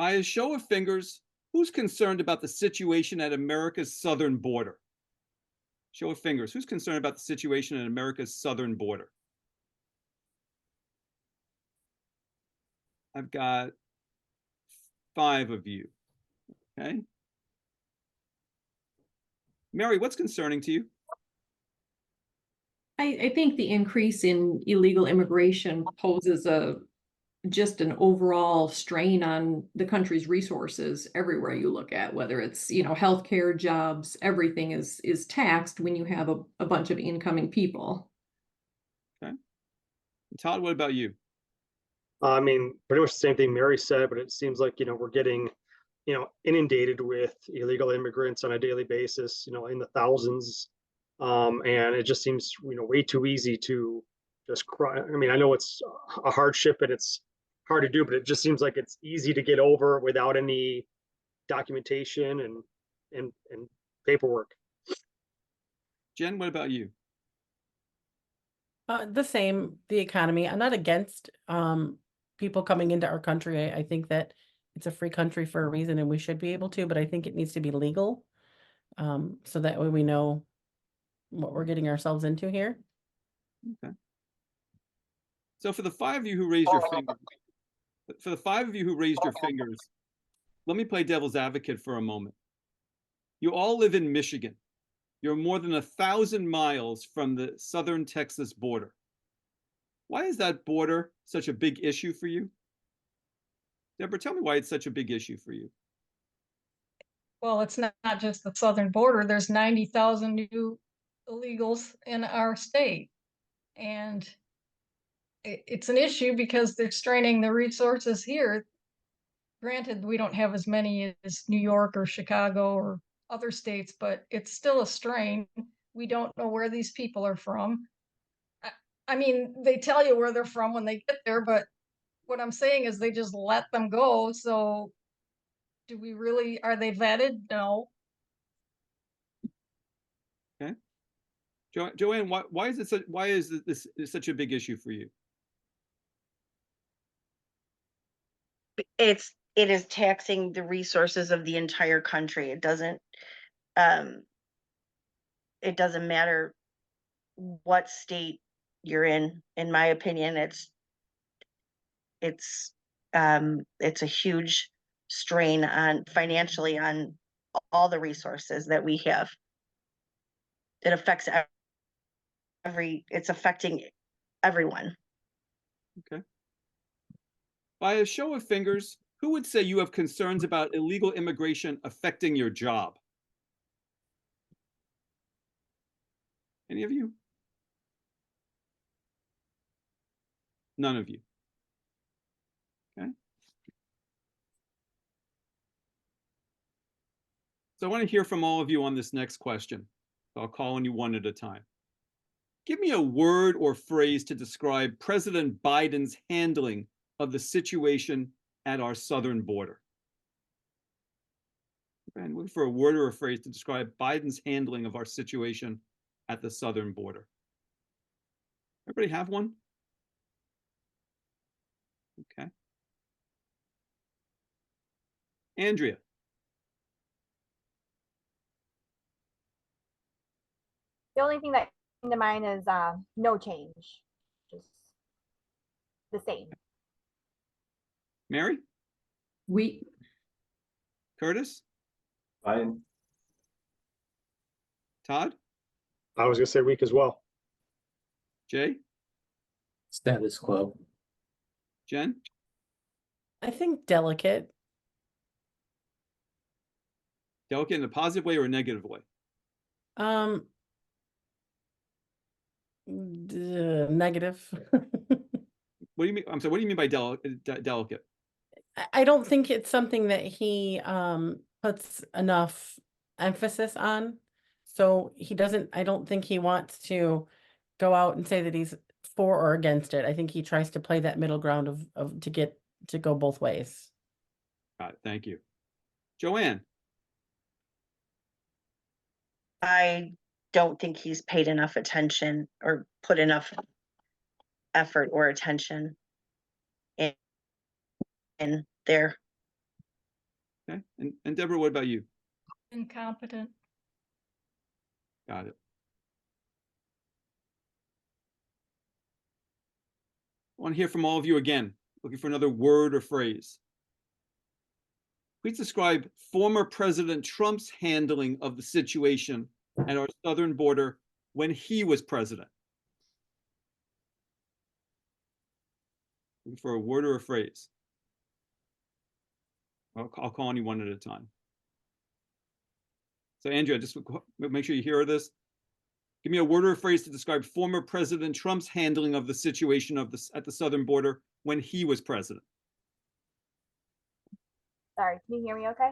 By a show of fingers, who's concerned about the situation at America's southern border? Show of fingers. Who's concerned about the situation at America's southern border? I've got 5 of you. Okay. Mary, what's concerning to you? I think the increase in illegal immigration poses just an overall strain on the country's resources everywhere you look at, whether it's, healthcare, jobs, everything is taxed when you have a bunch of incoming people. Okay. Todd, what about you? I mean, pretty much the same thing Mary said, but it seems like, we're getting, inundated with illegal immigrants on a daily basis, in the thousands. And it just seems, way too easy to just cry. I mean, I know it's a hardship and it's hard to do, but it just seems like it's easy to get over without any documentation and paperwork. Jen, what about you? The same, the economy. I'm not against people coming into our country. I think that it's a free country for a reason and we should be able to, but I think it needs to be legal. So that way we know what we're getting ourselves into here. Okay. So for the 5 of you who raised your fingers, let me play devil's advocate for a moment. You all live in Michigan. You're more than 1,000 miles from the southern Texas border. Why is that border such a big issue for you? Deborah, tell me why it's such a big issue for you. Well, it's not just the southern border. There's 90,000 new illegals in our state. And it's an issue because they're straining the resources here. Granted, we don't have as many as New York or Chicago or other states, but it's still a strain. We don't know where these people are from. I mean, they tell you where they're from when they get there, but what I'm saying is they just let them go. So are they vetted? No. Okay. Joanne, why is this such a big issue for you? It is taxing the resources of the entire country. Um it doesn't matter what state you're in my opinion. It's a huge strain on financially on all the resources that we have. It affects it's affecting everyone. Okay. By a show of fingers, who would say you have concerns about illegal immigration affecting your job? Any of you? None of you. Okay. So I want to hear from all of you on this next question. So I'll call on you one at a time. Give me a word or phrase to describe President Biden's handling of the situation at our southern border. And look for a word or a phrase to describe Biden's handling of our situation at the southern border. Everybody have one? Okay. Andrea. The only thing that came to mind is no change, just the same. Mary? We Curtis? Fine. Todd? I was going to say weak as well. Jay? Status quo. Jen? I think delicate. Delicate in a positive way or a negative way? Negative. What do you mean? I'm sorry, what do you mean by delicate? I don't think it's something that he puts enough emphasis on. So I don't think he wants to go out and say that he's for or against it. I think he tries to play that middle ground of to go both ways. Got it. Thank you. Joanne? I don't think he's paid enough attention or put enough effort or attention in there. Okay, and Deborah, what about you? Incompetent. Got it. I want to hear from all of you again, looking for another word or phrase. Please describe former President Trump's handling of the situation at our southern border when he was president. Looking for a word or a phrase. I'll call on you one at a time. So Andrea, just make sure you hear this. Give me a word or a phrase to describe former President Trump's handling of the situation at the southern border when he was president. Sorry, can you hear me okay?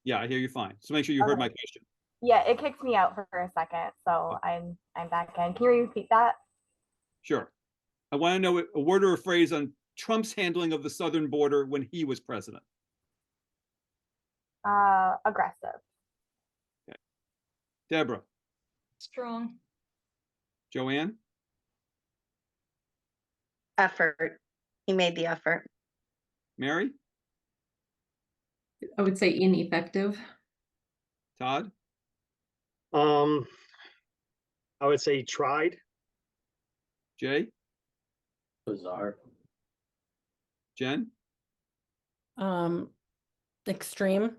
Yeah, I hear you fine. So make sure you heard Okay. my question. Yeah, it kicked me out for a second, so I'm back in. Can you repeat that? Sure. I want to know a word or a phrase on Trump's handling of the southern border when he was president. Aggressive. Deborah, Strong. Joanne, Effort. He made the effort. Mary, I would say ineffective. Todd, I would say he tried. Jay, Bizarre. Jen, Extreme.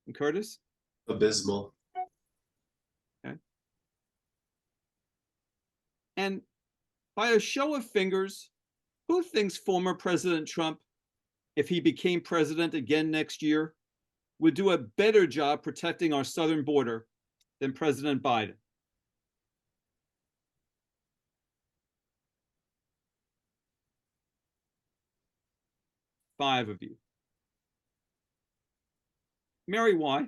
and Curtis. Abysmal. And by a show of fingers, who thinks former President Trump, if he became president again next year, would do a better job protecting our southern border than President Biden? Five of you. Mary, why?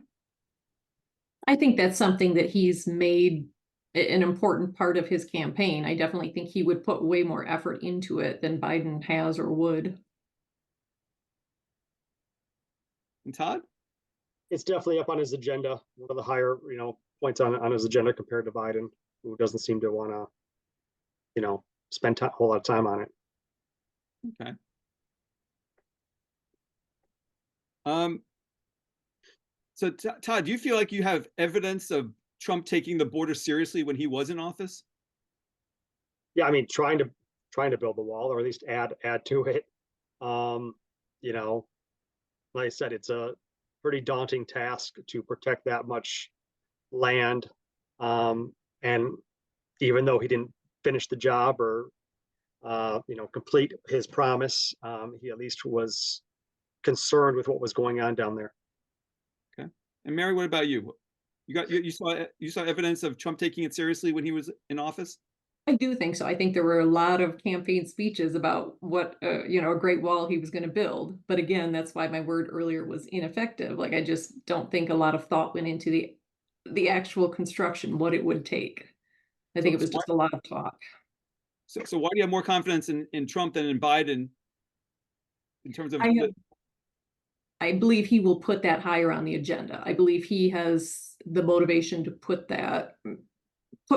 I think that's something that he's made an important part of his campaign. I definitely think he would put way more effort into it than Biden has or would. And Todd? It's definitely up on his agenda, one of the higher, points on his agenda compared to Biden, who doesn't seem to want to, spend a whole lot of time on it. Okay. So Todd, do you feel like you have evidence of Trump taking the border seriously when he was in office? Yeah, I mean, trying to build the wall, or at least add to it. Like I said, it's a pretty daunting task to protect that much land. And even though he didn't finish the job or complete his promise, he at least was concerned with what was going on down there. Okay. And Mary, what about you? You saw evidence of Trump taking it seriously when he was in office? I do think so. I think there were a lot of campaign speeches about what, a great wall he was going to build. But again, that's why my word earlier was ineffective. Like, I just don't think a lot of thought went into the actual construction, what it would take. I think it was just a lot of talk. So why do you have more confidence in Trump than in Biden in terms of? I believe he will put that higher on the agenda. I believe he has the motivation to put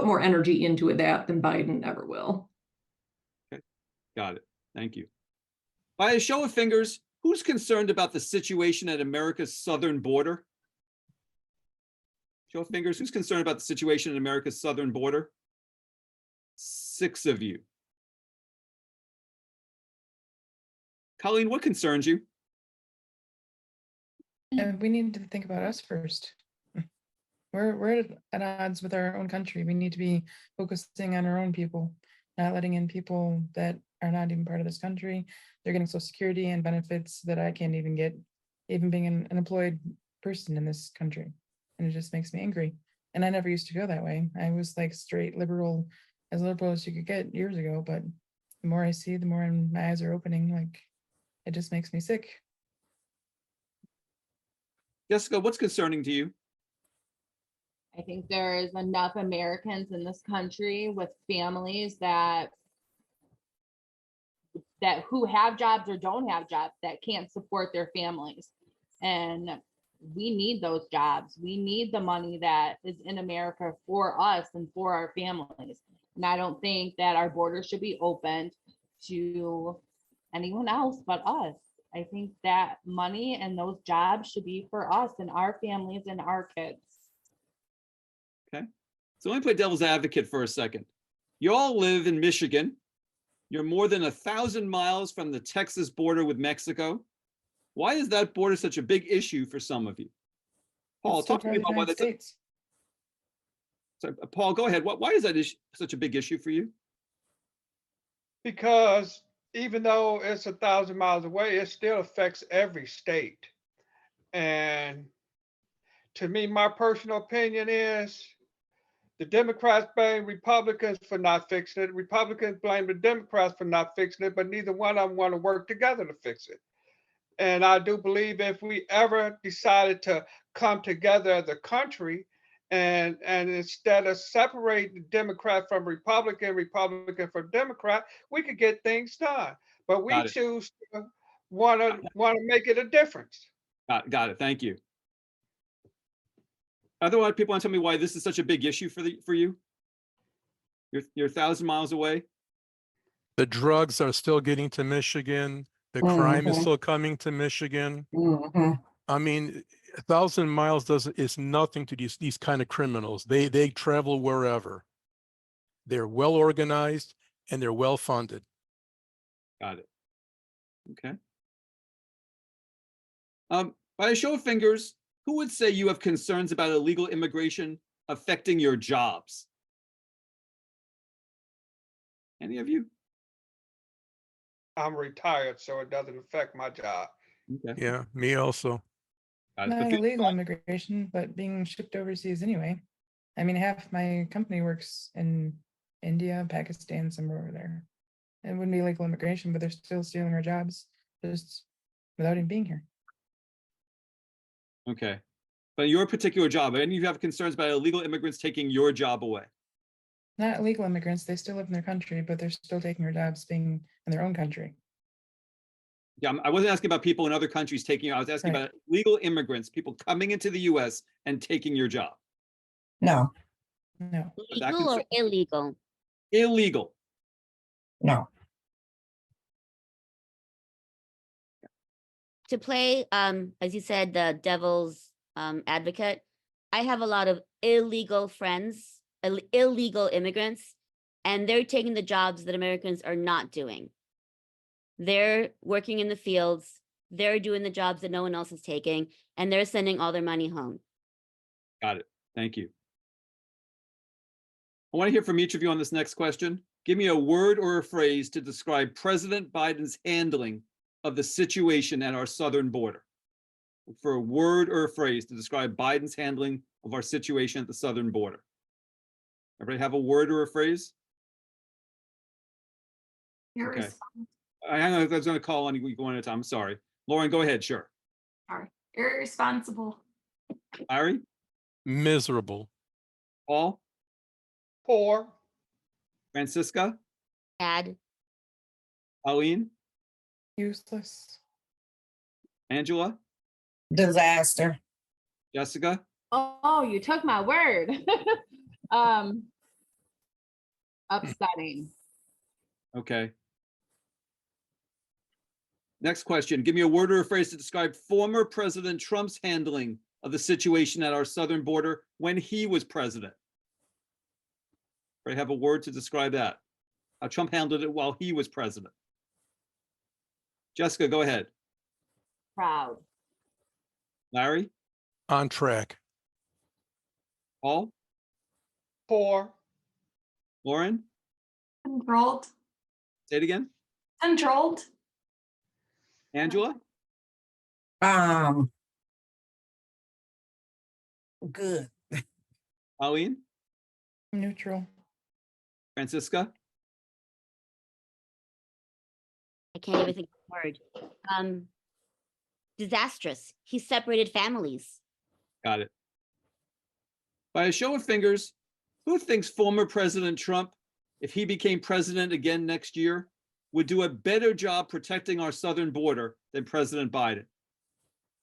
more energy into that than Biden ever will. Okay, got it. Thank you. By a show of fingers, who's concerned about the situation at America's southern border? Show of fingers, who's concerned about the situation at America's southern border? 6 of you. Colleen, what concerns you? We need to think about us first. We're at odds with our own country. We need to be focusing on our own people, not letting in people that are not even part of this country. They're getting Social Security and benefits that I can't even get, even being an employed person in this country. And it just makes me angry. And I never used to go that way. I was like straight liberal, as liberal as you could get years ago. But the more I see, the more my eyes are opening. Like, it just makes me sick. Jessica, what's concerning to you? I think there is enough Americans in this country with families that who have jobs or don't have jobs that can't support their families. And we need those jobs. We need the money that is in America for us and for our families. And I don't think that our borders should be opened to anyone else but us. I think that money and those jobs should be for us and our families and our kids. So let me play devil's advocate for a second. You all live in Michigan. You're more than 1,000 miles from the Texas border with Mexico. Why is that border such a big issue for some of you? Paul, It's still talk to me part of the about why United that's. States. Sorry, Paul, go ahead. Why is that such a big issue for you? Because even though it's 1,000 miles away, it still affects every state. And to me, my personal opinion is the Democrats blame Republicans for not fixing it. Republicans blame the Democrats for not fixing it, but neither one of them want to work together to fix it. And I do believe if we ever decided to come together as a country and instead of separating Democrat from Republican, Republican from Democrat, we could get things done. But we Got it. choose to want to make it a difference. Got it. Thank you. Otherwise, people want to tell me why this is such a big issue for you? You're 1,000 miles away. The drugs are still getting to Michigan. The crime is still coming to Michigan. I mean, 1,000 miles is nothing to these kind of criminals. They travel wherever. They're well organized and they're well funded. Got it. Okay. By a show of fingers, who would say you have concerns about illegal immigration affecting your jobs? Any of you? I'm retired, so it doesn't affect my job. Okay. Yeah, me also. Got it. Not But illegal immigration, but being shipped overseas anyway. I mean, half my company works in India, Pakistan, somewhere over there. It wouldn't be illegal immigration, but they're still stealing our jobs just without even being here. Okay. But your particular job, any of you have concerns about illegal immigrants taking your job away? Not illegal immigrants, they still live in their country, but they're still taking their jobs being in their own country. Yeah, I wasn't asking about people in other countries taking, I was asking Right. about legal immigrants, people coming into the US and taking your job. No, No. Is that Legal or concern- illegal? Illegal. no. To play, as you said, the devil's advocate, I have a lot of illegal friends, illegal immigrants, and they're taking the jobs that Americans are not doing. They're working in the fields, they're doing the jobs that no one else is taking, and they're sending all their money home. Got it. Thank you. I want to hear from each of you on this next question. Give me a word or a phrase to describe President Biden's handling of the situation at our southern border. For a word or a phrase to describe Biden's handling of our situation at the southern border. Everybody have a word or a phrase? Okay. Hang on, I was going to call on you one at a time. I'm sorry. Lauren, go ahead. Sure. Irresponsible. Larry? Miserable. Paul? Poor. Francisca? Bad. Colleen? Useless. Angela? Disaster. Jessica? Oh, you took my word. Upsetting. Okay. Next question. Give me a word or a phrase to describe former President Trump's handling of the situation at our southern border when he was president. I have a word to describe that. How Trump handled it while he was president. Jessica, go ahead. Proud. Larry? On track. Paul? Poor. Lauren? Controlled. Say it again. Controlled. Angela? Good. Colleen? Neutral. Francisca? I can't even think of a word. Disastrous. He separated families. Got it. By a show of fingers, who thinks former President Trump, if he became president again next year, would do a better job protecting our southern border than President Biden?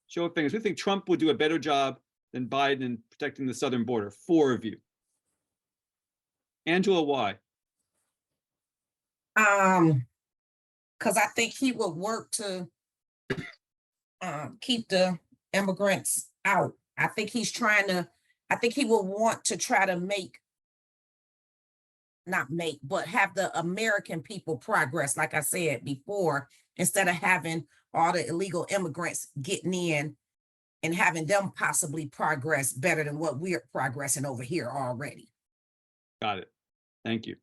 Show of fingers. Who think Trump would do a better job than Biden in protecting the southern border? 4 of you. Angela, why? Because I think he would work to keep the immigrants out. I think he's trying to, I think he will want to try to but have the American people progress, like I said before, instead of having all the illegal immigrants getting in and having them possibly progress better than what we're progressing over here already. Got it. Thank you.